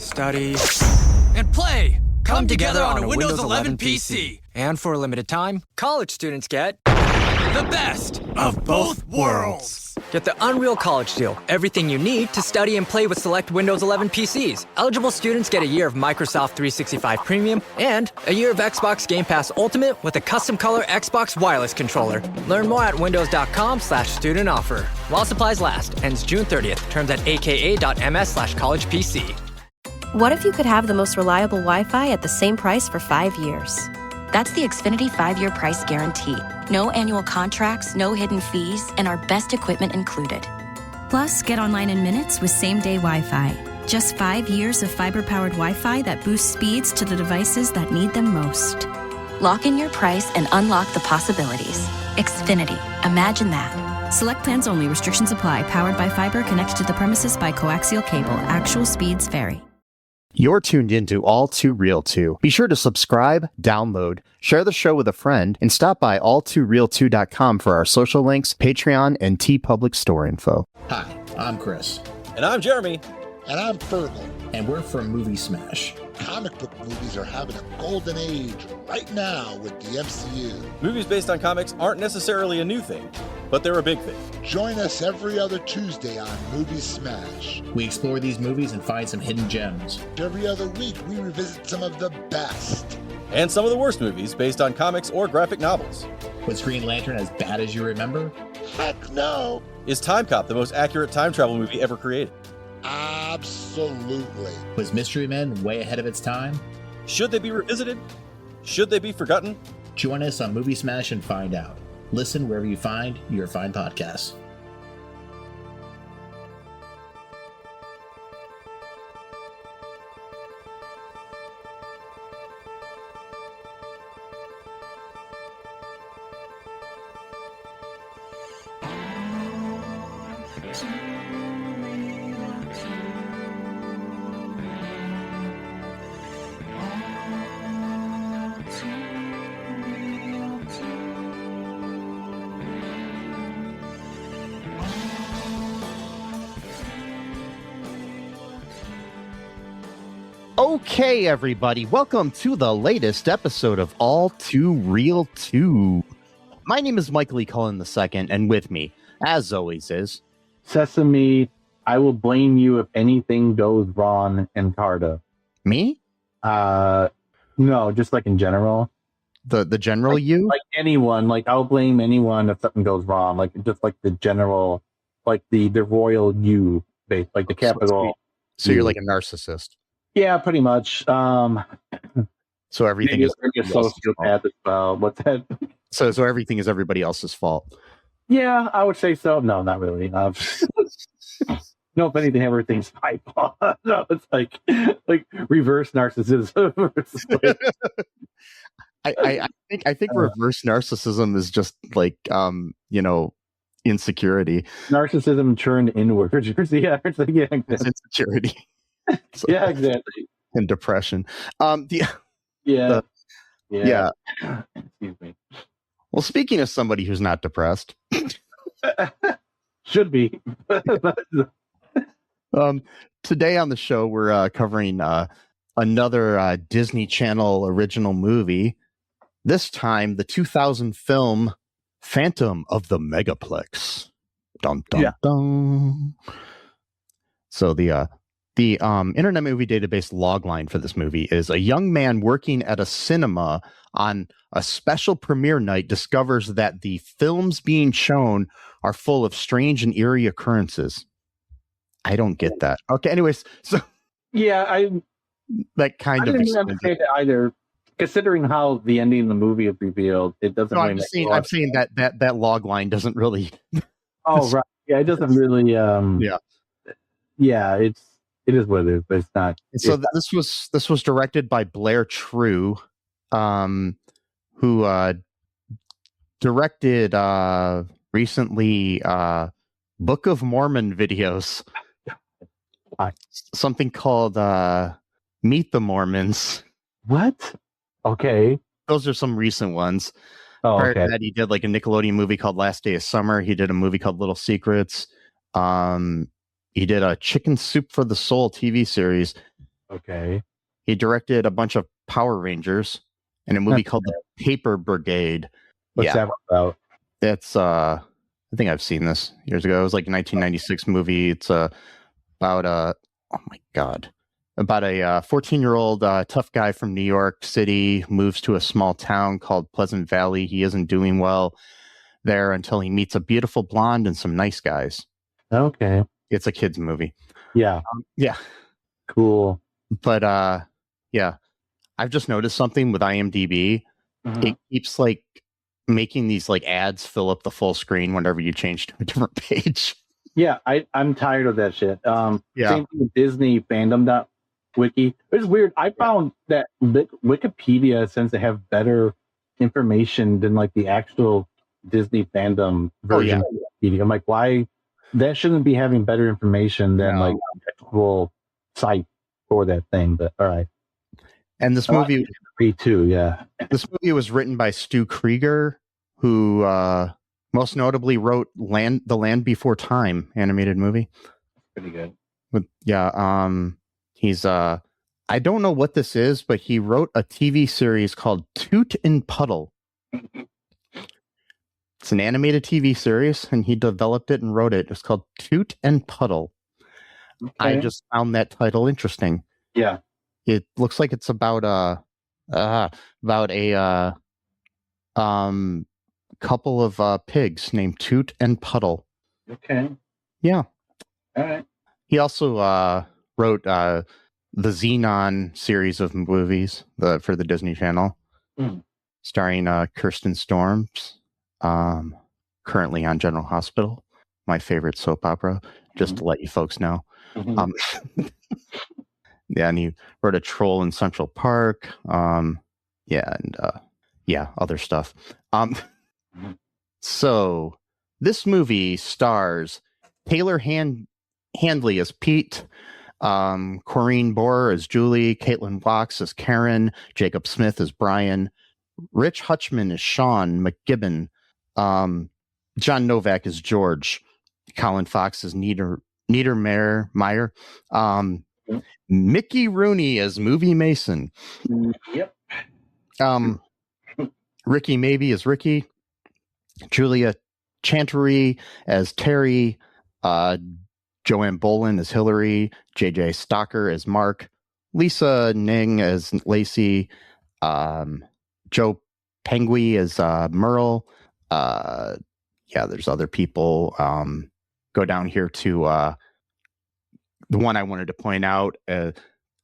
study, and play come together on a Windows 11 PC. And for a limited time, college students get the best of both worlds. Get the Unreal College Deal. Everything you need to study and play with select Windows 11 PCs. Eligible students get a year of Microsoft 365 Premium and a year of Xbox Game Pass Ultimate with a custom color Xbox wireless controller. Learn more at windows.com/student offer. While supplies last. Ends June 30th. Terms at aka.ms/collegepc. What if you could have the most reliable Wi-Fi at the same price for 5 years? That's the Xfinity 5-year price guarantee. No annual contracts, no hidden fees, and our best equipment included. Plus, get online in minutes with same-day Wi-Fi. Just 5 years of fiber-powered Wi-Fi that boosts speeds to the devices that need them most. Lock in your price and unlock the possibilities. Xfinity. Imagine that. Select plans only. Restrictions apply. Powered by fiber, connected to the premises by coaxial cable. Actual speeds vary. You're tuned into All2ReelToo. Be sure to subscribe, download, share the show with a friend, and stop by all2reeltoo.com for our social links, Patreon, and TeePublic store info. Hi, I'm Chris. And I'm Jeremy. And I'm Fergal. And we're from Movie Smash. Comic book movies are having a golden age right now with the MCU. Movies based on comics aren't necessarily a new thing, but they're a big thing. Join us every other Tuesday on Movie Smash. We explore these movies and find some hidden gems. Every other week, we revisit some of the best. And some of the worst movies based on comics or graphic novels. Was Green Lantern as bad as you remember? Heck no! Is Time Cop the most accurate time travel movie ever created? Absolutely. Was Mystery Men way ahead of its time? Should they be revisited? Should they be forgotten? Join us on Movie Smash and find out. Listen wherever you find your fine podcasts. Okay, everybody, welcome to the latest episode of All2ReelToo. My name is Michael E. Cullen II, and with me, as always, is... Sesame, I will blame you if anything goes wrong in Carta. Me? No, just like in general. The general you? Like anyone, like I'll blame anyone if something goes wrong. Like just like the general, like the royal you, like the capital. So you're like a narcissist. Yeah, pretty much. So everything is a sociopath as well. What's that? So everything is everybody else's fault. Yeah, I would say so. No, not really. No, if anything, everything's my fault. No, it's like reverse narcissism. I think reverse narcissism is just like insecurity. Narcissism turned inward. Yeah, it's like, yeah, it's insecurity. So, yeah, exactly. And depression. Yeah. Excuse me. Well, speaking of somebody who's not depressed, should be. Today on the show we're covering another Disney Channel original movie. This time, the 2000 film Phantom of the Megaplex. Dum dum dum. So the Internet Movie Database logline for this movie is: a young man working at a cinema on a special premiere night discovers that the films being shown are full of strange and eerie occurrences. I don't get that. Okay, anyways, so yeah, I didn't say that either. Considering how the ending of the movie is revealed, it doesn't. No, I'm saying that log line doesn't really. Oh right, yeah, it doesn't really. Yeah, it is what it is, but it's not. So this was directed by Blair True, who directed recently Book of Mormon videos. Something called Meet the Mormons. What? Okay. Those are some recent ones. Oh, Prior okay. to that, he did like a Nickelodeon movie called Last Day of Summer. He did a movie called Little Secrets. He did a Chicken Soup for the Soul TV series. Okay. He directed a bunch of Power Rangers and a movie called The Paper Brigade. What's that about? It's I think I've seen this years ago. It was like a 1996 movie. It's about oh my god, about a 14-year-old tough guy from New York City moves to a small town called Pleasant Valley. He isn't doing well there until he meets a beautiful blonde and some nice guys. Okay. It's a kids movie. Yeah. Yeah. Cool. But yeah, I've just noticed something with IMDb. It keeps like making these like ads fill up the full screen whenever you change to a different page. Yeah, I'm tired of that shit. Yeah. Same thing with Disney fandom.wiki. It's weird. I found that Wikipedia tends to have better information than like the actual Disney fandom version of Wikipedia. I'm like, why? That shouldn't be having better information than like the actual site for that thing. But all right. And this movie, too, yeah. This movie was written by Stu Krieger, who most notably wrote The Land Before Time animated movie. Pretty good. He's I don't know what this is, but he wrote a TV series called Toot and Puddle. It's an animated TV series, and he developed it and wrote it. It's called Toot and Puddle. Okay. I just found that title interesting. Yeah. It looks like it's about a couple of pigs named Toot and Puddle. Okay. Yeah. All right. He also wrote the Xenon series of movies for the Disney Channel, starring Kirsten Storms, currently on General Hospital, my favorite soap opera, just to let you folks know. Yeah, and he wrote a Troll in Central Park. Other stuff. So this movie stars Taylor Handley as Pete, Corinne Bohrer as Julie, Caitlin Wachs as Karen, Jacob Smith as Brian, Rich Hutchman as Sean McGibbon, John Novak as George, Colin Fox as Niedermeyer, Mickey Rooney as Movie Mason. Yep. Ricky Maybe as Ricky, Julia Chantery as Terry, Joanne Boland as Hillary, JJ Stocker as Mark, Lisa Ning as Lacey, Joe Pengui as Merle. There's other people. Go down here to the one I wanted to point out,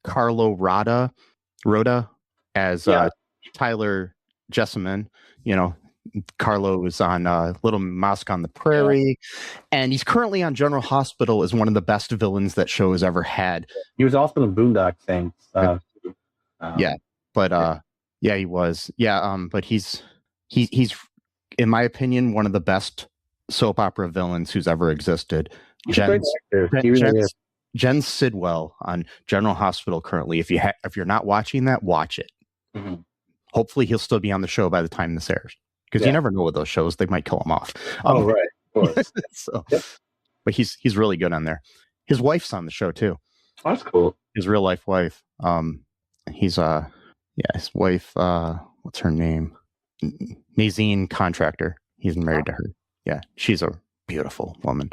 Carlo Rota as Tyler Jessamine. You know, Carlo was on Little Mosque on the Prairie, and he's currently on General Hospital as one of the best villains that show has ever had. He was also in Boondock Saints. He was. But he's in my opinion one of the best soap opera villains who's ever existed. Jen Sidwell on General Hospital currently. If you're not watching that, watch it. Hopefully he'll still be on the show by the time this airs, because you never know with those shows, they might kill him off. Right, of course. But he's really good on there. His wife's on the show too. Oh, that's cool. His real life wife. His wife. What's her name? Nazine Contractor. He's married to her. Yeah, she's a beautiful woman.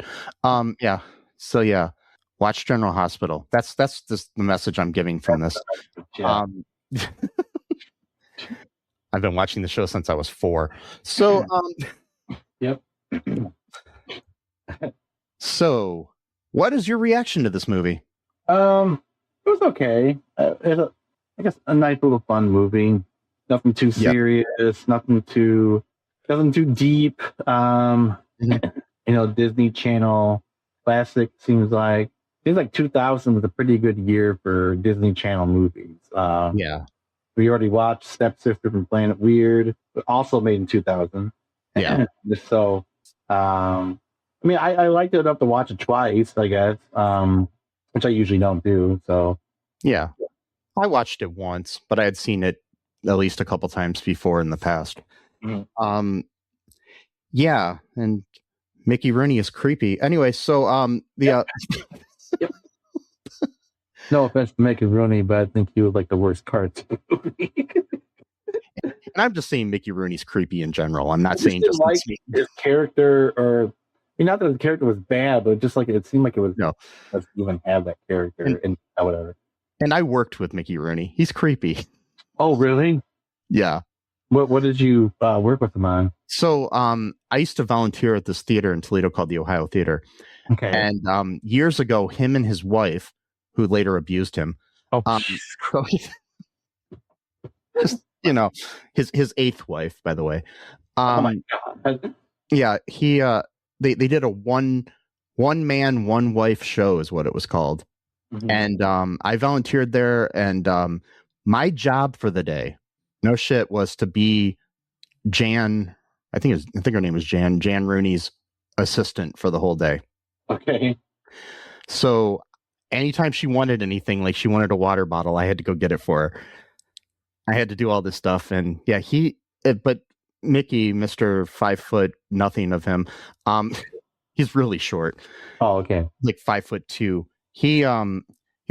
Watch General Hospital. That's just the message I'm giving from this. I've been watching the show since I was 4. So, yep. So, what is your reaction to this movie? It was okay. I guess a nice little fun movie. Nothing too serious. Nothing too deep. Disney Channel classic. Seems like 2000 was a pretty good year for Disney Channel movies. We already watched Stepsister from Planet Weird, but also made in 2000. Yeah. So, I liked it enough to watch it twice, I guess, which I usually don't do. So, yeah, I watched it once, but I had seen it at least a couple times before in the past. And Mickey Rooney is creepy. Anyway, so No offense to Mickey Rooney, but I think he was like the worst cartoon movie. And I'm just saying Mickey Rooney's creepy in general. I'm not I just saying didn't just like his character, or I mean, not that the character was bad, but just like it seemed like it was no. Let's even have that character and whatever. And I worked with Mickey Rooney. He's creepy. Oh, really? Yeah. What did you work with him on? So I used to volunteer at this theater in Toledo called the Ohio Theater. Okay. And years ago, him and his wife, who later abused him, just, you know, his eighth wife, by the way. Oh my God. Yeah, they did a one man, one wife show is what it was called. Mm-hmm. And I volunteered there, and my job for the day, no shit, was to be Jan. I think her name was Jan Rooney's assistant for the whole day. Okay. So anytime she wanted anything, like she wanted a water bottle, I had to go get it for her. I had to do all this stuff, and yeah, but Mickey, Mr. 5 foot nothing of him, he's really short. Oh, okay. Like 5'2". He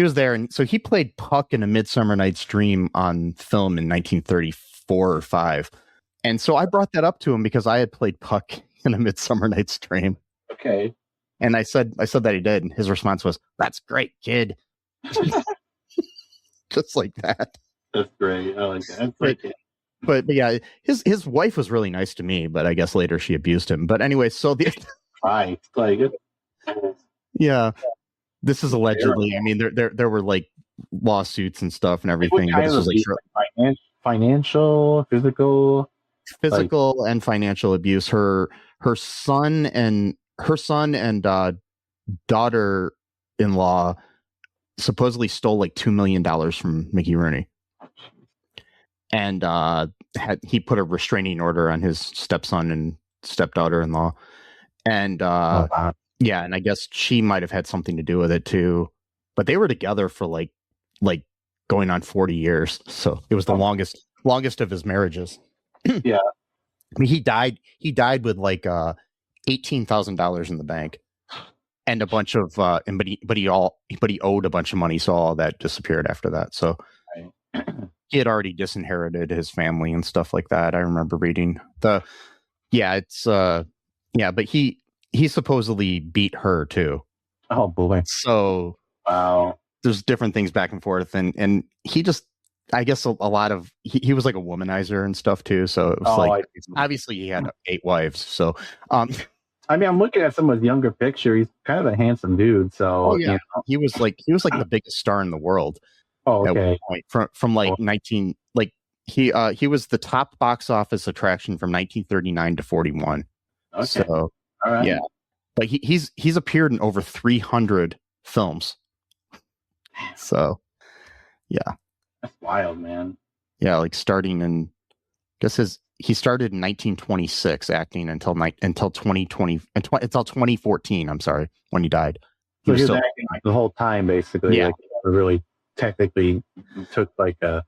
was there, and so he played Puck in A Midsummer Night's Dream on film in 1934 or 5. And so I brought that up to him because I had played Puck in A Midsummer Night's Dream. Okay. And I said that he did, and his response was, "That's great, kid." Just like that. That's great. I like that. But yeah, his wife was really nice to me, but I guess later she abused him. But anyway, so yeah, this is allegedly. I mean, there were like lawsuits and stuff and everything. But this was like financial, physical and financial abuse. Her son and daughter-in-law supposedly stole like $2 million from Mickey Rooney. And he put a restraining order on his stepson and stepdaughter-in-law. And yeah, and I guess she might have had something to do with it too. But they were together for like going on 40 years. So it was the longest of his marriages. Yeah. I mean, he died with like $18,000 in the bank. And a bunch of but he owed a bunch of money, so all that disappeared after that. So he had already disinherited his family and stuff like that. I remember reading but he supposedly beat her too. Oh boy. So wow. There's different things back and forth, and he just, I guess a lot of he was like a womanizer and stuff too. So it was obviously he had 8 wives. So I mean, I'm looking at some of his younger picture. He's kind of a handsome dude. So yeah, he was like the biggest star in the world. Oh, okay. At one point. From like 19, like he was the top box office attraction from 1939 to 41. Okay. So all right. Yeah, but he's appeared in over 300 films. So yeah, that's wild, man. Yeah, like starting in, he started in 1926 acting until 2014. I'm sorry, when he died. He was still acting like the whole time, basically. Yeah, like, really technically took like a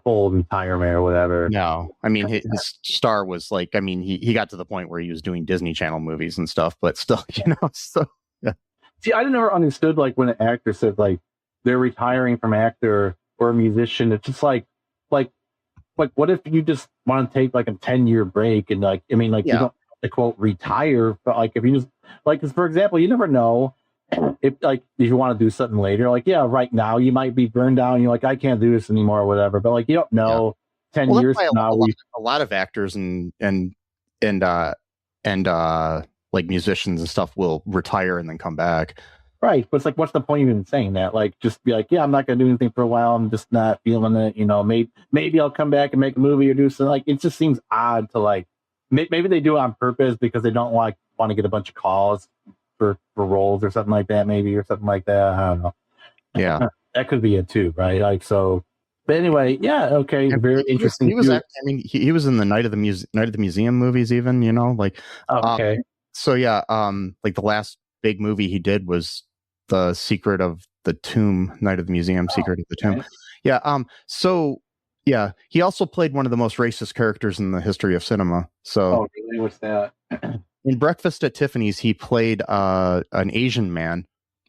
full retirement or whatever. No, I mean his star was like, I mean he got to the point where he was doing Disney Channel movies and stuff, but still, so yeah. See, I never understood like when an actor said like they're retiring from actor or a musician. It's just like what if you just want to take like a 10-year break and like, I mean, like you don't have to quote retire, but like if you just like, 'cause for example, you never know if you want to do something later, like, yeah, right now you might be burned down. You're like, I can't do this anymore or whatever. But like, you don't know 10 years from now. A lot of actors and like musicians and stuff will retire and then come back. Right. But it's like, what's the point of even saying that? Like, just be like, yeah, I'm not going to do anything for a while. I'm just not feeling it. Maybe I'll come back and make a movie or do something. Like, it just seems odd to like, maybe they do it on purpose because they don't want to get a bunch of calls for roles or something like that, maybe, or something like that. I don't know. Yeah. That could be it too, right? Like, so, but anyway, yeah, okay. Very interesting. He was he was in the Night of the Museum movies even, like, okay. So yeah, like the last big movie he did was The Secret of the Tomb, Night of the Museum, Secret of the Tomb. Yeah. So yeah, he also played one of the most racist characters in the history of cinema. So really? What's that? In Breakfast at Tiffany's, he played an Asian man,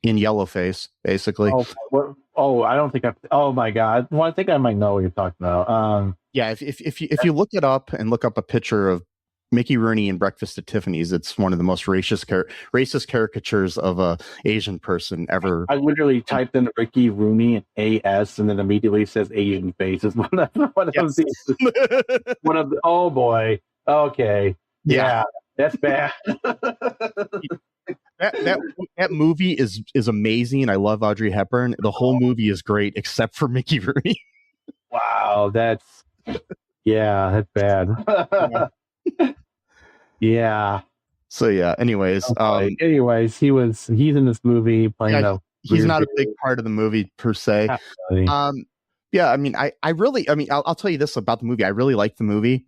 in yellowface, basically. I don't think oh my god. Well, I think I might know what you're talking about. Yeah, if you look it up and look up a picture of Mickey Rooney in Breakfast at Tiffany's, it's one of the most racist caricatures of a Asian person ever. I literally typed in Mickey Rooney and AS, and then immediately says Asian face. Is one of the. Oh boy. Okay. Yeah, that's bad. that movie is amazing. I love Audrey Hepburn. The whole movie is great except for Mickey Rooney. Wow, that's bad. Yeah. So yeah. Anyways, he's in this movie playing. He's not a big part of the movie per se. Yeah. I mean, I'll tell you this about the movie. I really like the movie.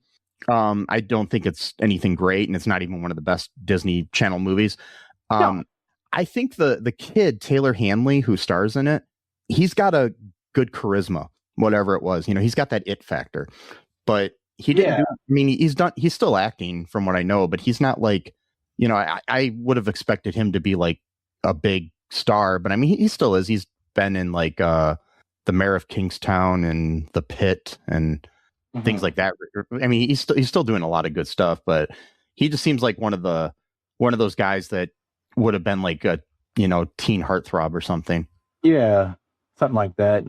I don't think it's anything great, and it's not even one of the best Disney Channel movies. I think the kid Taylor Handley, who stars in it, he's got a good charisma, whatever it was. He's got that it factor, but he didn't. He's still acting from what I know, but he's not like, I would have expected him to be like a big star, but I mean, he still is. He's been in like the Mayor of Kingstown and The Pit and things like that. I mean, he's still doing a lot of good stuff, but he just seems like one of those guys that would have been like a teen heartthrob or something. Yeah, something like that.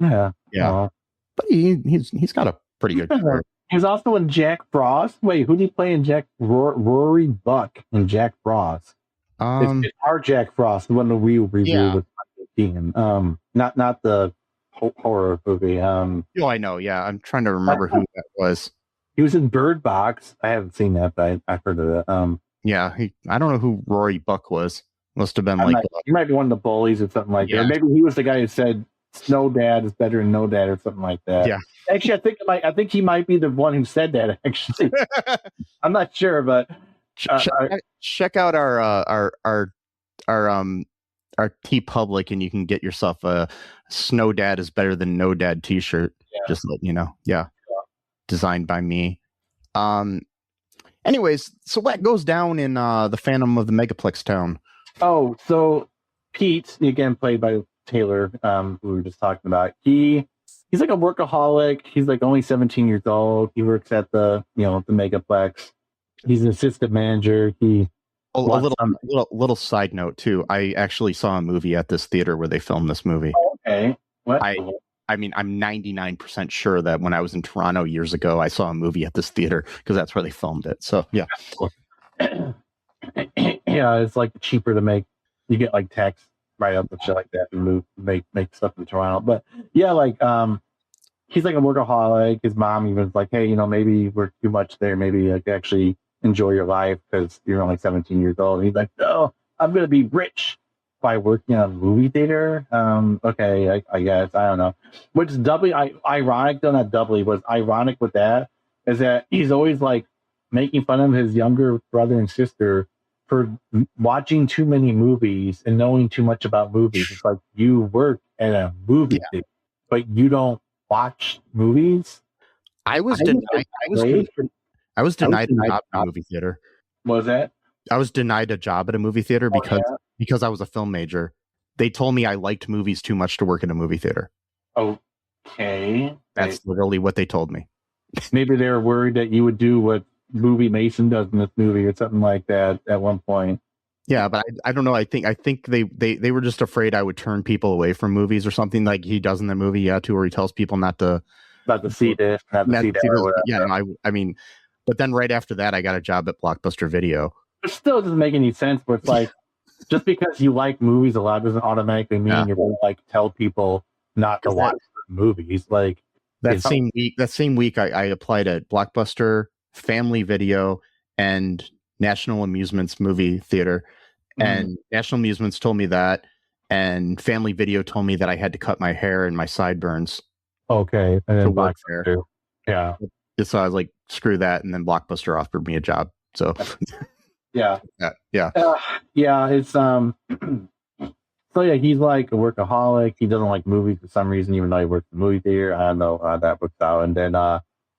Yeah. But he's got a pretty good career. He was also in Jack Frost. Wait, who did he play in Jack? Rory Buck in Jack Frost. It's our Jack Frost, the one that we reviewed with Ian. Not the horror movie. I know. Yeah, I'm trying to remember who that was. He was in Bird Box. I haven't seen that, but I've heard of it. Yeah, I don't know who Rory Buck was. Must have been he might be one of the bullies or something like that. Maybe he was the guy who said Snow Dad is better than No Dad or something like that. Yeah. Actually, I think he might be the one who said that. Actually, I'm not sure, but check out our TeePublic, and you can get yourself a Snow Dad is better than No Dad T-shirt. Yeah. Just let you know. Yeah. Designed by me. Anyways, so what goes down in the Phantom of the Megaplex town? Oh, so Pete, again played by Taylor, who we were just talking about. He's like a workaholic. He's like only 17 years old. He works at the Megaplex. He's an assistant manager. A little side note too. I actually saw a movie at this theater where they filmed this movie. Oh, okay. What? I mean, I'm 99% sure that when I was in Toronto years ago, I saw a movie at this theater because that's where they filmed it. So yeah. Yeah, it's like cheaper to make. You get like tax write-up and shit like that and make stuff in Toronto. But yeah, like he's like a workaholic. His mom even was like, hey, maybe we're too much there. Maybe like actually enjoy your life because you're only 17 years old. And he's like, no, I'm gonna be rich by working on a movie theater. Okay, I guess, I don't know. Which is doubly ironic, though not doubly, what's ironic with that is that he's always like making fun of his younger brother and sister for watching too many movies and knowing too much about movies. It's like, you work at a movie theater, but you don't watch movies. I was denied a job at a movie theater. What was that? I was denied a job at a movie theater because I was a film major. They told me I liked movies too much to work in a movie theater. Okay. That's literally what they told me. Maybe they were worried that you would do what Movie Mason does in this movie or something like that at one point. Yeah, but I don't know. I think they were just afraid I would turn people away from movies or something like he does in the movie, where he tells people not to see this, not to see that. Yeah, I mean, but then right after that, I got a job at Blockbuster Video. It still doesn't make any sense, but it's like, just because you like movies a lot doesn't automatically mean you're going to like tell people not to watch movies. Like that same week, I applied at Blockbuster, Family Video, and National Amusements Movie Theater. And National Amusements told me that, and Family Video told me that I had to cut my hair and my sideburns. Okay, and then Blockbuster. Yeah. So I was like, screw that, and then Blockbuster offered me a job. So. Yeah. It's so yeah, he's like a workaholic. He doesn't like movies for some reason, even though he works in the movie theater. I don't know how that works out. And then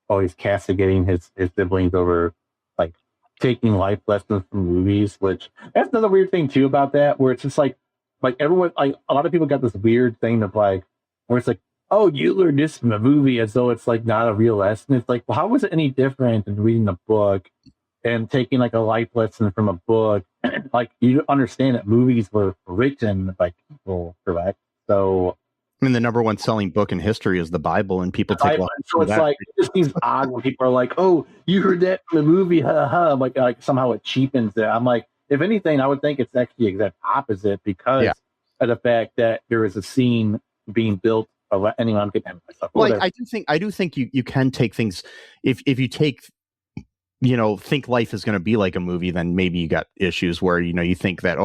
always castigating his siblings over like taking life lessons from movies, which that's another weird thing too about that, where it's just like like everyone, like a lot of people got this weird thing of like, where it's like, oh, you learned this from a movie as though it's like not a real lesson. It's like, well, how was it any different than reading a book and taking like a life lesson from a book? Like, you understand that movies were written by people, correct? So, I mean, the number one selling book in history is the Bible, and people take. So it's like, it just seems odd when people are like, "Oh, you heard that from the movie?" Ha ha! Like somehow it cheapens it. I'm like, if anything, I would think it's actually the exact opposite because of the fact that there is a scene being built. Anyway, I'm getting myself. Like, I do think you can take things if you take. Think life is going to be like a movie, then maybe you got issues where, you think that,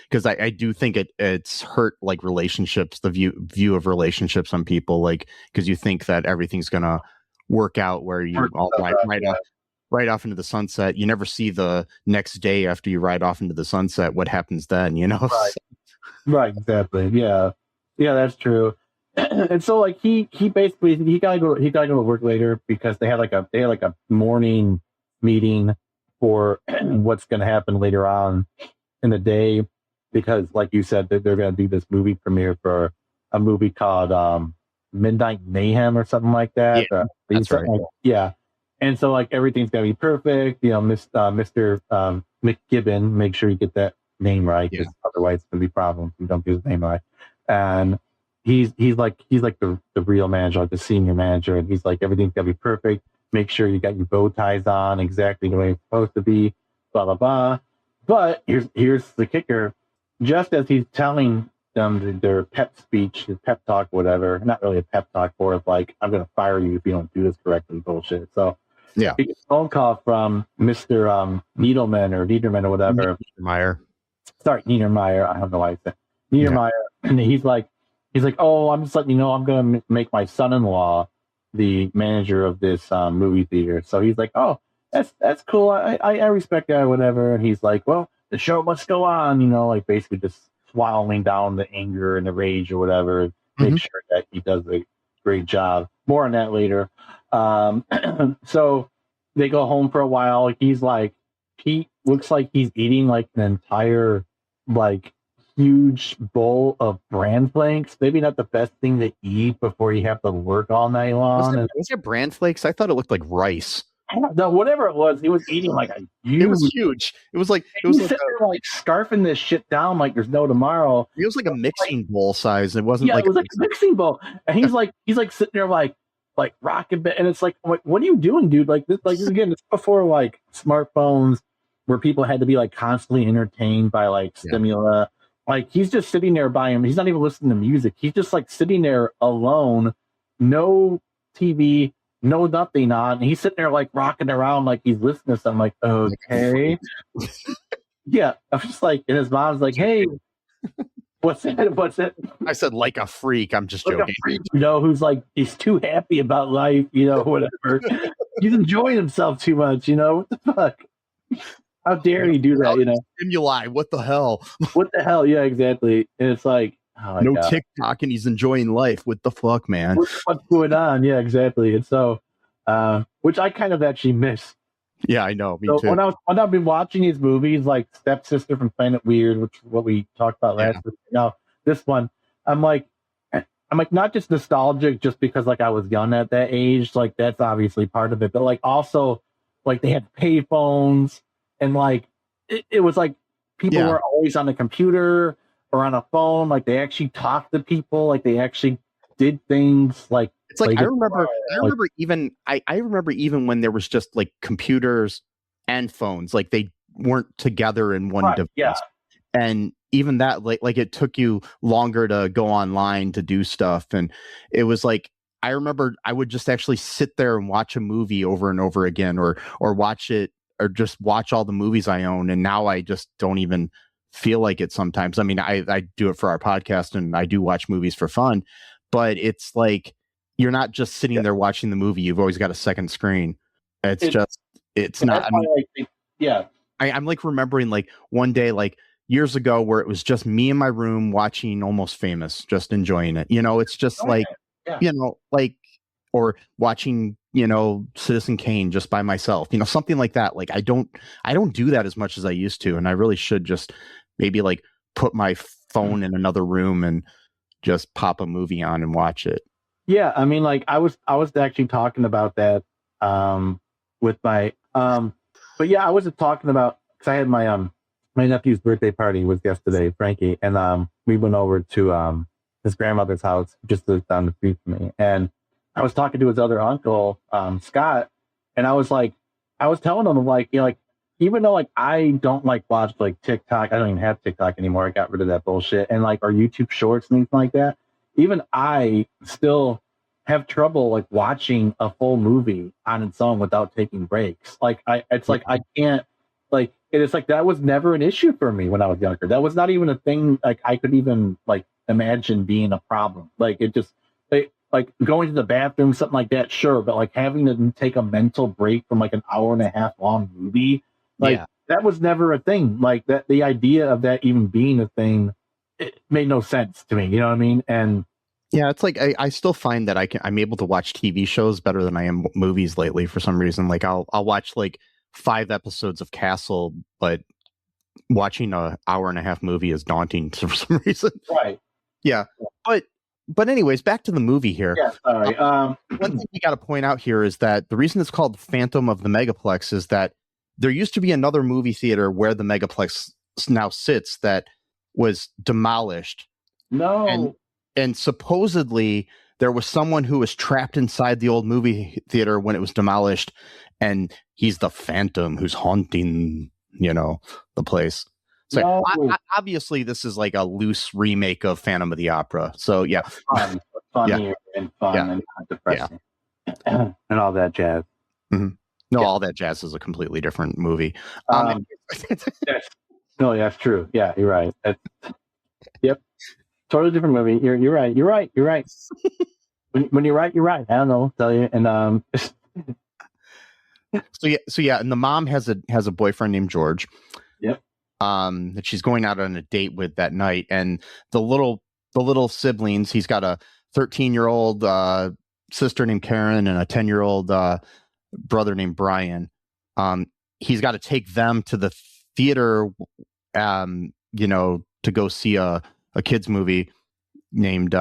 because I do think it's hurt like relationships, the view of relationships on people, like, because you think that everything's going to work out where you all ride off into the sunset. You never see the next day after you ride off into the sunset, what happens then, Right, right, exactly. Yeah, that's true. And so like he basically, he gotta go to work later because they had like a morning meeting for what's going to happen later on in the day, because like you said, they're going to do this movie premiere for a movie called Midnight Mayhem or something like that. That's right. Yeah. And so like everything's going to be perfect. Mr. McGibbon, make sure you get that name right, because otherwise it's going to be problems if you don't get his name right. And he's like the real manager, like the senior manager, and he's like, everything's going to be perfect. Make sure you got your bow ties on exactly the way it's supposed to be, blah, blah, blah. But here's the kicker. Just as he's telling them their pep speech, his pep talk, whatever, not really a pep talk, more of like, I'm going to fire you if you don't do this correctly bullshit. So he gets a phone call from Mr. Niederman or whatever. Niedermeyer. I don't know why I said Niedermeyer. Yeah. And he's like, oh, I'm just letting you know, I'm going to make my son-in-law the manager of this movie theater. So he's like, oh, that's cool. I respect that, whatever. And he's like, well, the show must go on, like basically just swallowing down the anger and the rage or whatever. Make sure that he does a great job. More on that later. So they go home for a while. He looks like he's eating like an entire like huge bowl of bran flakes. Maybe not the best thing to eat before you have to work all night long. Was it bran flakes? I thought it looked like rice. No, whatever it was, he was eating like a huge. It was huge. It was like like scarfing this shit down like there's no tomorrow. It was like a mixing bowl size. It wasn't it was like a mixing bowl, and he's like sitting there like rocking bit, and it's like, what are you doing, dude? Like this, again, it's before like smartphones where people had to be like constantly entertained by like stimuli. Like, he's just sitting there by him. He's not even listening to music. He's just like sitting there alone, no TV, no nothing on. And he's sitting there like rocking around like he's listening to something. Like, okay. Yeah. I'm just like, and his mom's like, hey, what's that? I said, like a freak. I'm just like joking. A freak, who's like, he's too happy about life, whatever. He's enjoying himself too much, what the fuck? How dare you do that, Stimuli, what the hell? What the hell? Yeah, exactly. And it's like, no God. TikTok, and he's enjoying life. What the fuck, man? What's going on? Yeah, exactly. And so, which I kind of actually miss. Yeah, I know. Me too. When I've been watching these movies, like Stepsister from Planet Weird, which what we talked about last week. Now, this one, I'm like not just nostalgic, just because like I was young at that age. Like that's obviously part of it, but like also like they had payphones. And like it was like people were always on the computer or on a phone. Like they actually talked to people. Like they actually did things. Like it's like I remember even when there was just like computers and phones. Like they weren't together in one device. Yeah. And even that, like it took you longer to go online to do stuff. And it was like I remember I would just actually sit there and watch a movie over and over again, or watch it. Or just watch all the movies I own, and now I just don't even feel like it sometimes. I mean, I do it for our podcast, and I do watch movies for fun, but it's like you're not just sitting there watching the movie. You've always got a second screen. It's not. I'm like remembering like one day, like years ago, where it was just me in my room watching Almost Famous, just enjoying it. It's just or watching, Citizen Kane just by myself, something like that. Like I don't do that as much as I used to. And I really should just maybe like put my phone in another room and just pop a movie on and watch it. Yeah, I mean, like I was actually talking about that with my but yeah, I was talking about because I had my nephew's birthday party was yesterday, Frankie, and we went over to his grandmother's house just down the street from me, and I was talking to his other uncle, Scott, and I was telling him like, you know, like even though like I don't like watch like TikTok, I don't even have TikTok anymore. I got rid of that bullshit, and like our YouTube shorts and things like that. Even I still have trouble like watching a full movie on its own without taking breaks. Like I can't like it's like that was never an issue for me when I was younger. That was not even a thing like I could even like imagine being a problem. Like it just like going to the bathroom, something like that, sure, but like having to take a mental break from like an hour and a half long movie, like that was never a thing. Like that the idea of that even being a thing, it made no sense to me. You know what I mean? And yeah, it's like I still find that I'm able to watch TV shows better than I am movies lately for some reason. Like I'll watch like 5 episodes of Castle, but watching an hour and a half movie is daunting for some reason. Right. Yeah. But anyways, back to the movie here. Yeah, sorry. One thing we got to point out here is that the reason it's called Phantom of the Megaplex is that there used to be another movie theater where the Megaplex now sits that was demolished. No. And supposedly there was someone who was trapped inside the old movie theater when it was demolished, and he's the Phantom who's haunting, you know, the place. So obviously this is like a loose remake of Phantom of the Opera. So yeah, funny and fun and not depressing and all that jazz. Mm-hmm. No, all that jazz is a completely different movie. No, that's true. Yeah, you're right. Yep. Totally different movie. You're right. You're right. You're right. when you're right, you're right. I don't know. I'll tell you. And so yeah, and the mom has a boyfriend named George. Yep. That she's going out on a date with that night, and the little siblings. He's got a 13-year-old sister named Karen and a 10-year-old brother named Brian. He's got to take them to the theater, you know, to go see a kids movie named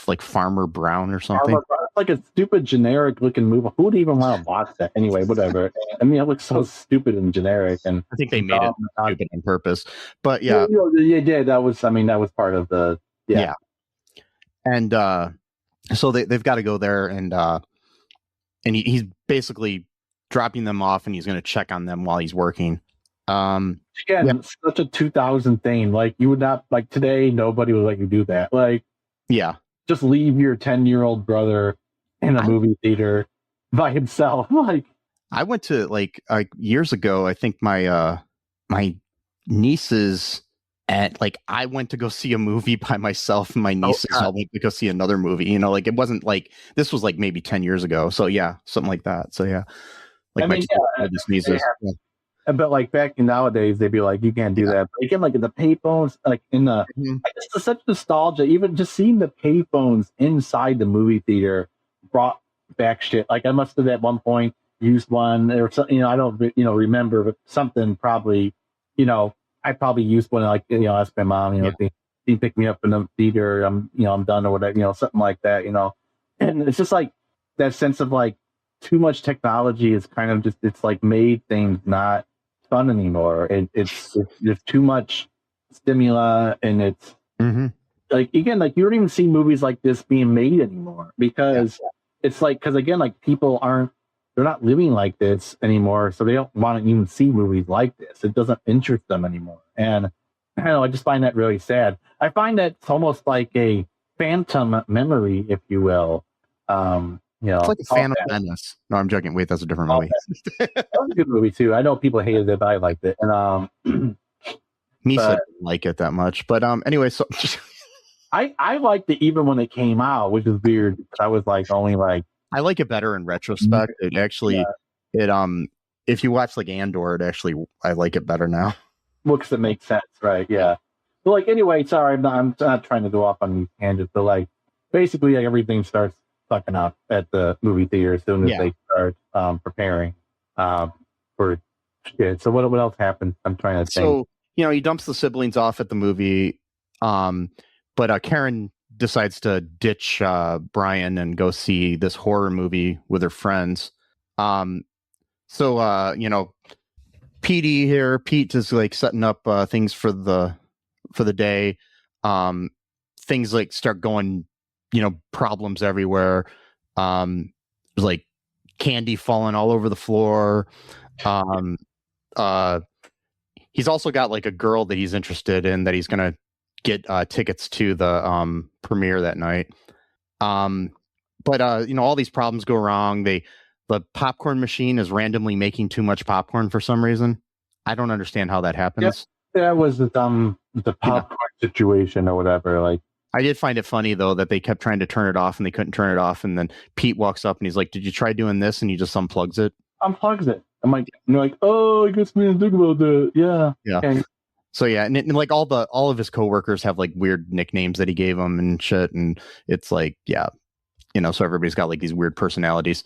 like Farmer Brown or something. Like a stupid generic looking movie. Who would even want to watch that anyway? Whatever. I mean, it looks so stupid and generic, and I think they made it stupid on purpose. But yeah, yeah, that was. I mean, that was part of the yeah. And so they've got to go there, and he's basically dropping them off, and he's going to check on them while he's working. Again, such a 2000 thing. Like you would not like today. Nobody would let you do that. Like, yeah, just leave your 10-year-old brother in a movie theater by himself. Like, I went to like years ago. I think my nieces I went to go see a movie by myself, and my nieces all went to go see another movie. You know, like it wasn't like this was like maybe 10 years ago. So yeah, something like that. So yeah, like nieces. But like back in nowadays, they'd be like, you can't do that. But again, like in the payphones, like in the, it's such nostalgia. Even just seeing the payphones inside the movie theater brought back shit. Like I must have at one point used one or something. You know, I don't, remember, but something probably, I probably used one. Like ask my mom, she picked me up in the theater. I'm done or whatever. Something like that. And it's just like that sense of like too much technology is kind of just it's like made things not fun anymore. It's there's too much stimuli, and it's like again, like you don't even see movies like this being made anymore because it's like because again, like people they're not living like this anymore, so they don't want to even see movies like this. It doesn't interest them anymore, and I don't know. I just find that really sad. I find that it's almost like a phantom memory, if you will. It's like a Phantom Menace. No, I'm joking. Wait, that's a different movie. That was a good movie too. I know people hated it, but I liked it. And Misa didn't like it that much. But anyway, so I liked it even when it came out, which is weird. I was like only like I like it better in retrospect. It actually if you watch like Andor, I like it better now. Looks it makes sense, right? Yeah. But like anyway, sorry, I'm not trying to go off on these tangents, but like basically like, everything starts fucking up at the movie theater as soon as they start preparing for shit. So what else happens? I'm trying to think. So he dumps the siblings off at the movie. But Karen decides to ditch Brian and go see this horror movie with her friends. So Pete is like setting up things for the day. Things like start going, problems everywhere. There's like candy falling all over the floor. He's also got like a girl that he's interested in that he's gonna get tickets to the premiere that night. But all these problems go wrong. The popcorn machine is randomly making too much popcorn for some reason. I don't understand how that happens. Yep. That was the popcorn situation or whatever. Like, I did find it funny though that they kept trying to turn it off and they couldn't turn it off, and then Pete walks up and he's like, "Did you try doing this?" And he just unplugs it. I'm like, "Oh, I guess we didn't think about that." Yeah. Okay. So yeah, and like all of his coworkers have like weird nicknames that he gave them and shit, and it's like, so everybody's got like these weird personalities.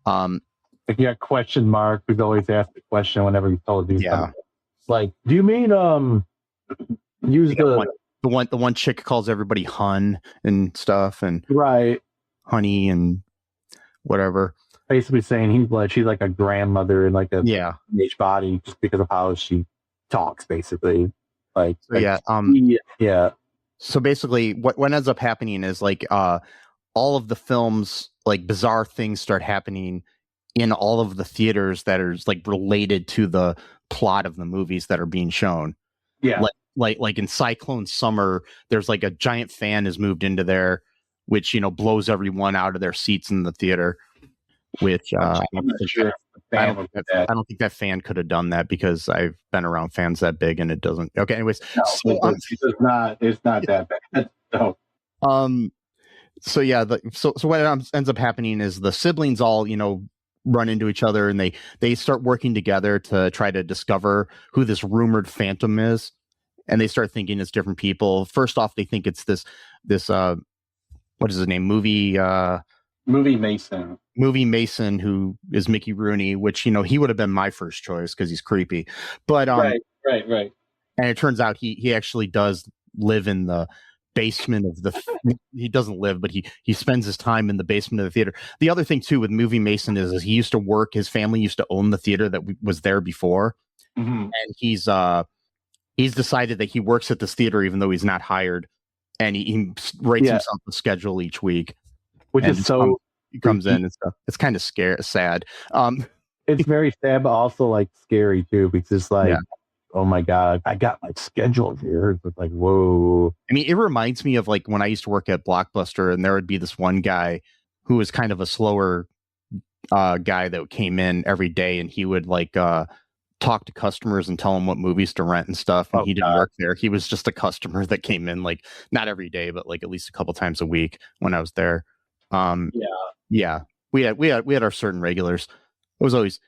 Like you got question mark. We've always asked the question whenever we told these. Yeah. It's like, do you mean use the one chick calls everybody hun and stuff, and right, honey and whatever. Basically saying she's like a grandmother in like a teenage body just because of how she talks, basically. So basically, what ends up happening is like all of the films, like bizarre things start happening in all of the theaters that are like related to the plot of the movies that are being shown. Yeah. Like in Cyclone Summer, there's like a giant fan has moved into there, which blows everyone out of their seats in the theater. Which I don't think that fan could have done that because I've been around fans that big and it doesn't. Okay, anyways, it's not that bad. No. So what ends up happening is the siblings all run into each other and they start working together to try to discover who this rumored phantom is. And they start thinking it's different people. First off, they think it's this what is his name? Movie Mason, who is Mickey Rooney, which he would have been my first choice because he's creepy. But right. And it turns out he actually does live in the basement of he doesn't live, but he spends his time in the basement of the theater. The other thing too with Movie Mason is he used to work. His family used to own the theater that was there before, and he's decided that he works at this theater even though he's not hired, and he writes himself a schedule each week, which is so he comes in and stuff. It's kind of sad. It's very sad, but also like scary too, because it's like, oh my god, I got my schedule here. It's like, whoa. I mean, it reminds me of like when I used to work at Blockbuster, and there would be this one guy who was kind of a slower guy that came in every day, and he would like talk to customers and tell them what movies to rent and stuff. And he didn't work there. He was just a customer that came in like not every day, but like at least a couple times a week when I was there. We had our certain regulars. It was always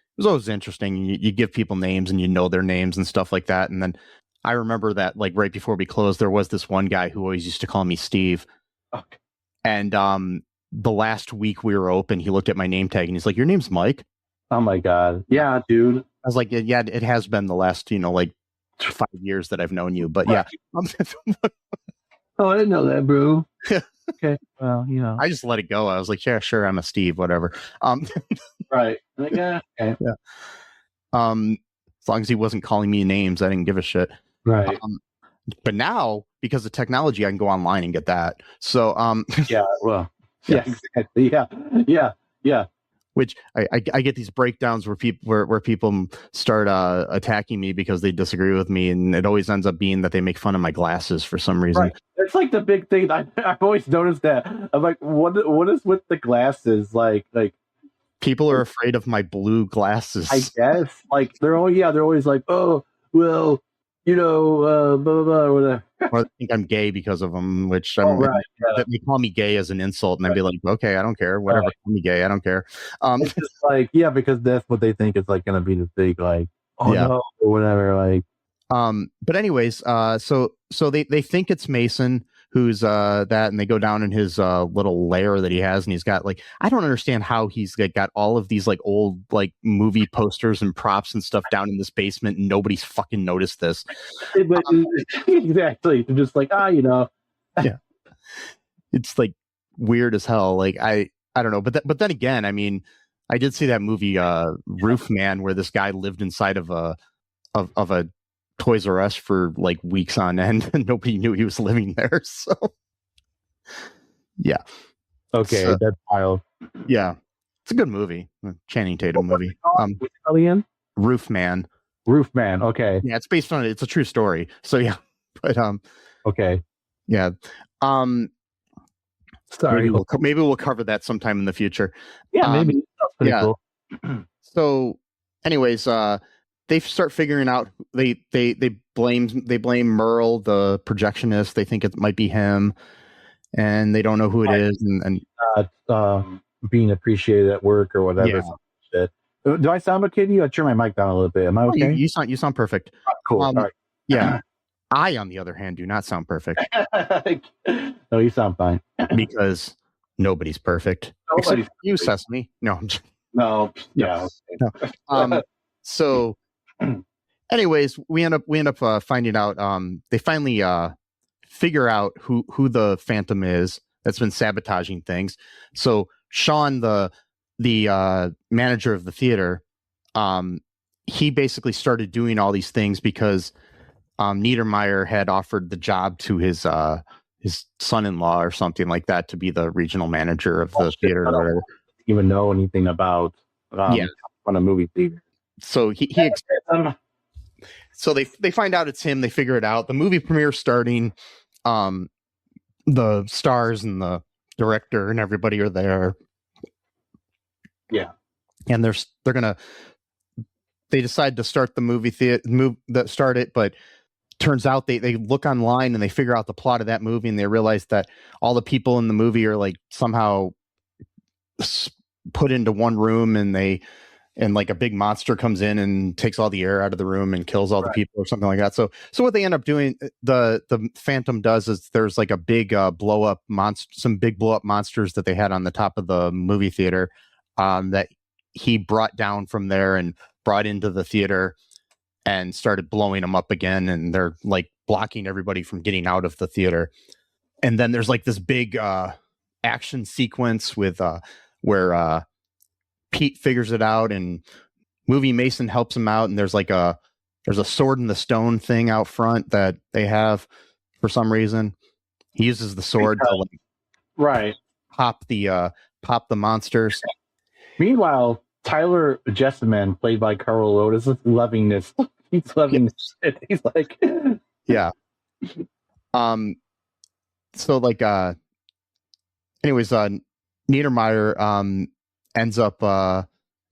interesting. You give people names and their names and stuff like that. And then I remember that like right before we closed, there was this one guy who always used to call me Steve. Okay. And the last week we were open, he looked at my name tag and he's like, "Your name's Mike?" Oh my god. Yeah, dude. I was like, yeah, it has been the last, like 5 years that I've known you. But yeah. Oh, I didn't know that, bro. Okay. Well, I just let it go. I was like, yeah, sure, I'm a Steve, whatever. Right. Like, yeah. Okay. Yeah. As long as he wasn't calling me names, I didn't give a shit. Right. But now, because of technology, I can go online and get that. So yeah, well, yeah, exactly. Yeah. Which I get these breakdowns where people start attacking me because they disagree with me, and it always ends up being that they make fun of my glasses for some reason. Right. It's like the big thing. I've always noticed that. I'm like, what is with the glasses? Like people are afraid of my blue glasses. I guess like they're always like, oh well, blah blah blah or whatever. Or they think I'm gay because of them, which they call me gay as an insult, and I'd be like, okay, I don't care, whatever, call me gay, I don't care. It's just like, because that's what they think is like going to be the thing, like, no, or whatever, like. But anyways, so they think it's Mason, who's that, and they go down in his little lair that he has, and he's got like, I don't understand how he's got all of these like old like movie posters and props and stuff down in this basement, and nobody's fucking noticed this. Exactly. They're just like, yeah, it's like weird as hell. Like I don't know, but then again, I mean, I did see that movie Roof Man, where this guy lived inside of a Toys R Us for like weeks on end, and nobody knew he was living there. So yeah, okay, so, that's wild. Yeah, it's a good movie, Channing Tatum movie. Roof Man. Okay, yeah, it's based on it. It's a true story. So yeah, but okay, yeah. Sorry, maybe we'll cover that sometime in the future. Yeah, maybe. That's pretty cool. So, anyways, they start figuring out. They blame Merle, the projectionist. They think it might be him, and they don't know who it is. And being appreciated at work or whatever. Yeah. Do I sound okay to you? I turn my mic down a little bit. Am I okay? You sound perfect. Cool. All right. Yeah. I, on the other hand, do not sound perfect. No, you sound fine. Because nobody's perfect. Except you, Sesame. No. No. Yeah. No. So, anyways, we end up finding out. They finally figure out who the Phantom is that's been sabotaging things. So Sean, the manager of the theater, he basically started doing all these things because Niedermeyer had offered the job to his son-in-law or something like that to be the regional manager of the theater. I don't even know anything about on a movie theater. So so they find out it's him. They figure it out. The movie premiere starting. The stars and the director and everybody are there. Yeah, and they decide to start the movie start it, but turns out they look online and they figure out the plot of that movie, and they realize that all the people in the movie are like somehow put into one room, and like a big monster comes in and takes all the air out of the room and kills all the people or something like that. So what they end up doing, the Phantom does, is there's like a big blow up monsters that they had on the top of the movie theater that he brought down from there and brought into the theater and started blowing them up again. And they're like blocking everybody from getting out of the theater. And then there's like this big action sequence with where Pete figures it out, and Movie Mason helps him out, and there's a sword in the stone thing out front that they have for some reason. He uses the sword to pop the monsters. Meanwhile, Tyler Jessamine, played by Carlo Rota, is loving this. He's loving this shit. He's like, yeah. So like, anyways, Niedermeyer ends up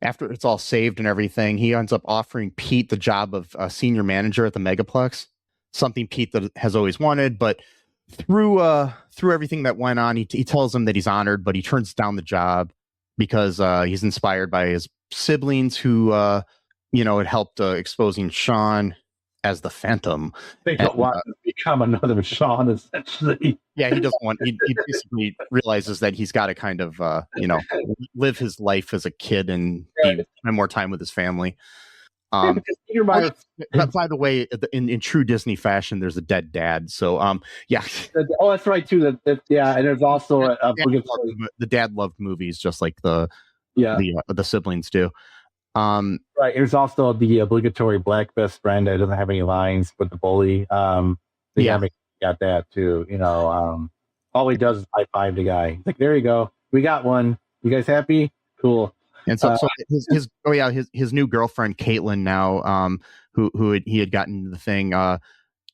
after it's all saved and everything, he ends up offering Pete the job of senior manager at the Megaplex, something Pete that has always wanted. But through everything that went on, he tells him that he's honored, but he turns down the job because he's inspired by his siblings who had helped exposing Sean as the Phantom. They don't want to become another Sean, essentially. Yeah, he doesn't want. He basically realizes that he's got to kind of, live his life as a kid and spend more time with his family. By the way, in true Disney fashion, there's a dead dad. So, yeah. Oh, that's right too. And there's also the dad loved movies just like the siblings do. Right. There's also the obligatory black best friend that doesn't have any lines, but the bully. Got that too. All he does is high five the guy. He's like, there you go. We got one. You guys happy? Cool. And so his new girlfriend Caitlin now, who he had gotten the thing.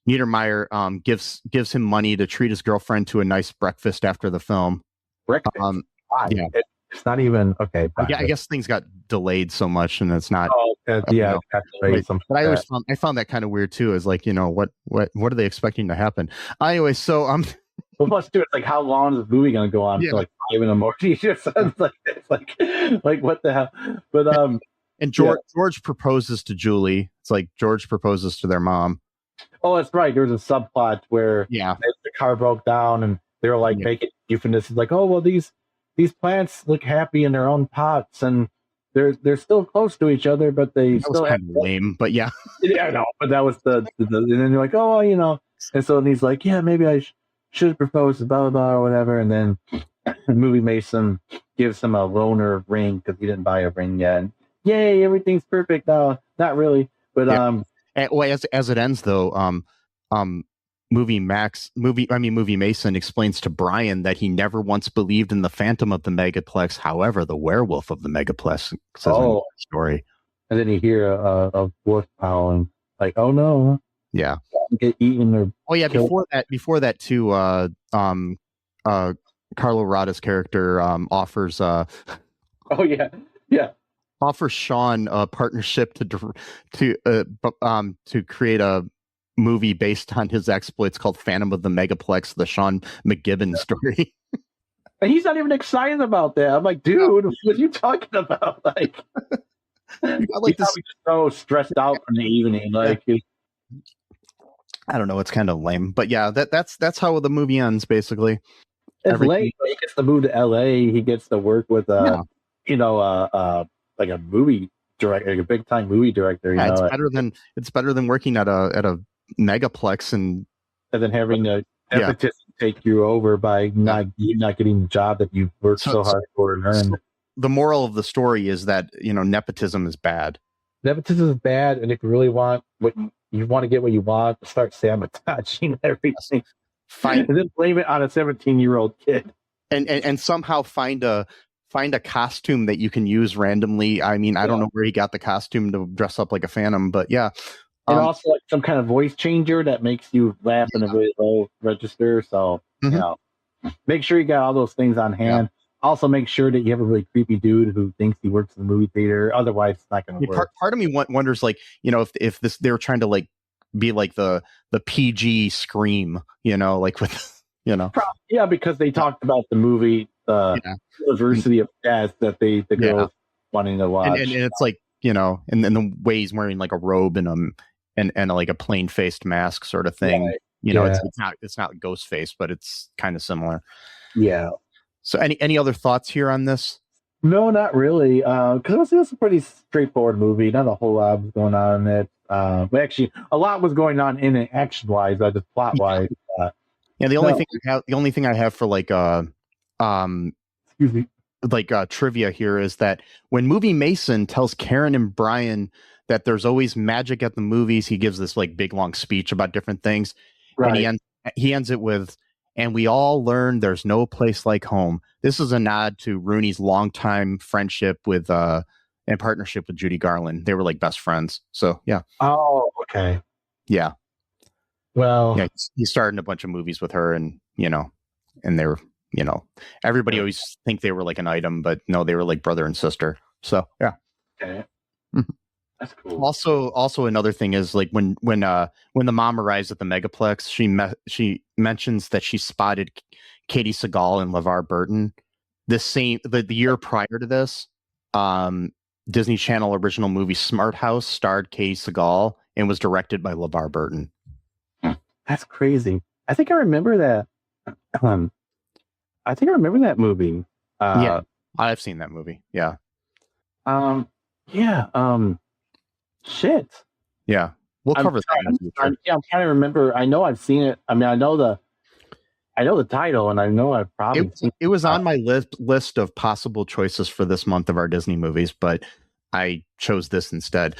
Niedermeyer gives him money to treat his girlfriend to a nice breakfast after the film. Breakfast. Yeah. It's not even okay. I guess things got delayed so much, and it's not. But I found that kind of weird too. Is like, what are they expecting to happen? Anyway, so well, plus too, it's like, how long is the movie going to go on? Yeah. Like 5 in the morning. It's like what the hell? But and George proposes to Julie. It's like George proposes to their mom. Oh, that's right. There's a subplot where they're car broke down, and they were like making euphemisms like, oh well, these plants look happy in their own pots, and they're still close to each other, but they That still was have kind of lame, but yeah. Yeah, I know, but that was the and then they're like, oh, well, and so he's like, yeah, maybe I should have proposed, blah blah blah, or whatever, and then the movie Mason gives him a loaner ring because he didn't buy a ring yet. And, yay, everything's perfect now. Not really, but as it ends though, movie Mason explains to Brian that he never once believed in the Phantom of the Megaplex. However, the werewolf of the Megaplex says in the story. And then you hear a wolf howling, like, oh no, yeah, get eaten or killed. Before that too, Carlo Rota's character offers offers Sean a partnership to create a movie based on his exploits called Phantom of the Megaplex, the Sean McGibbon story. And he's not even excited about that. I'm like, dude, what are you talking about? Like, he's just so stressed out from the evening. Like, I don't know. It's kind of lame, but yeah, that's how the movie ends basically. It's late. He gets to move to LA. He gets to work with like a movie director, like a big time movie director. It's better than working at a megaplex and then having a nepotism take you over by not getting the job that you've worked so hard for and earned. The moral of the story is that nepotism is bad. Nepotism is bad, and if you really want what you want to get what you want, start sabotaging everything. And then blame it on a 17-year-old kid, and somehow find a costume that you can use randomly. I mean, I don't know where he got the costume to dress up like a Phantom, but yeah. And also like some kind of voice changer that makes you laugh in a really low register. So make sure you got all those things on hand. Yeah. Also, make sure that you have a really creepy dude who thinks he works in the movie theater. Otherwise, it's not going to work. Part of me wonders, like, if they were trying to like be like the PG Scream, like with yeah, because they talked about the movie University of Death that the girls wanting to watch, and it's like and the way he's wearing like a robe and like a plain faced mask sort of thing. Right. It's not Ghostface, but it's kind of similar. Yeah. So any other thoughts here on this? No, not really. Because it was a pretty straightforward movie. Not a whole lot was going on in it. But actually, a lot was going on in it action wise, just plot wise. The only thing I have for like excuse me, like trivia here is that when movie Mason tells Karen and Brian that there's always magic at the movies, he gives this like big long speech about different things, right. And he ends it with, "And we all learned there's no place like home." This is a nod to Rooney's longtime friendship with and partnership with Judy Garland. They were like best friends. So yeah. Oh, okay. Yeah. Well, yeah, he starred in a bunch of movies with her, and and they were, everybody always think they were like an item, but no, they were like brother and sister. So yeah. Okay. That's cool. Also another thing is like when the mom arrives at the Megaplex, she mentions that she spotted Katie Sagal and LeVar Burton. The year prior to this, Disney Channel original movie Smart House starred Katie Sagal and was directed by LeVar Burton. That's crazy. I think I remember that. I think I remember that movie. Yeah, I've seen that movie. Yeah. Shit. Yeah, we'll cover that in the future. I'm trying to remember. I know I've seen it. I mean, I know the title, and I know I've probably seen it. It was on my list of possible choices for this month of our Disney movies, but I chose this instead.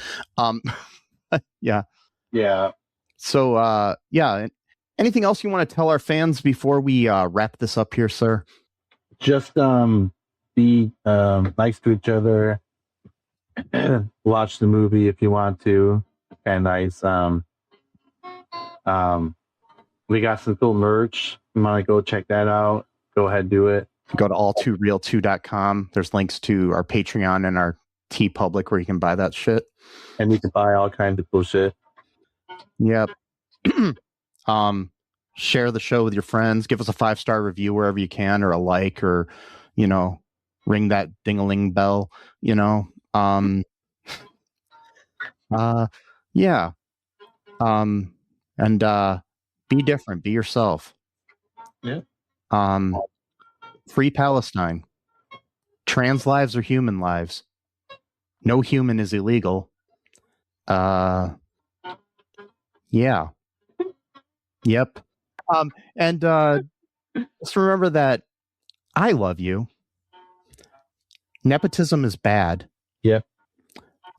Yeah. Yeah. So, anything else you want to tell our fans before we wrap this up here, sir? Just be nice to each other. Watch the movie if you want to. And nice. We got some cool merch. You want to go check that out? Go ahead, do it. Go to all2reeltoo.com. There's links to our Patreon and our TeePublic where you can buy that shit. And you can buy all kinds of cool shit. Yep. Share the show with your friends. Give us a 5-star review wherever you can, or a like, or ring that ding-a-ling bell. Yeah. And be different. Be yourself. Yeah. Free Palestine. Trans lives are human lives. No human is illegal. Yeah. Yep. And just remember that I love you. Nepotism is bad. Yeah.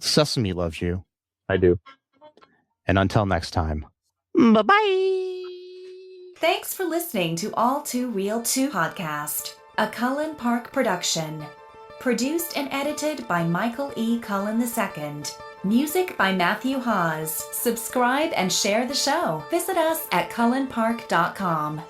Sesame loves you. I do. And until next time, bye-bye. Thanks for listening to All2ReelToo podcast, a Cullen Park production. Produced and edited by Michael E. Cullen II. Music by Matthew Hawes. Subscribe and share the show. Visit us at cullenpark.com.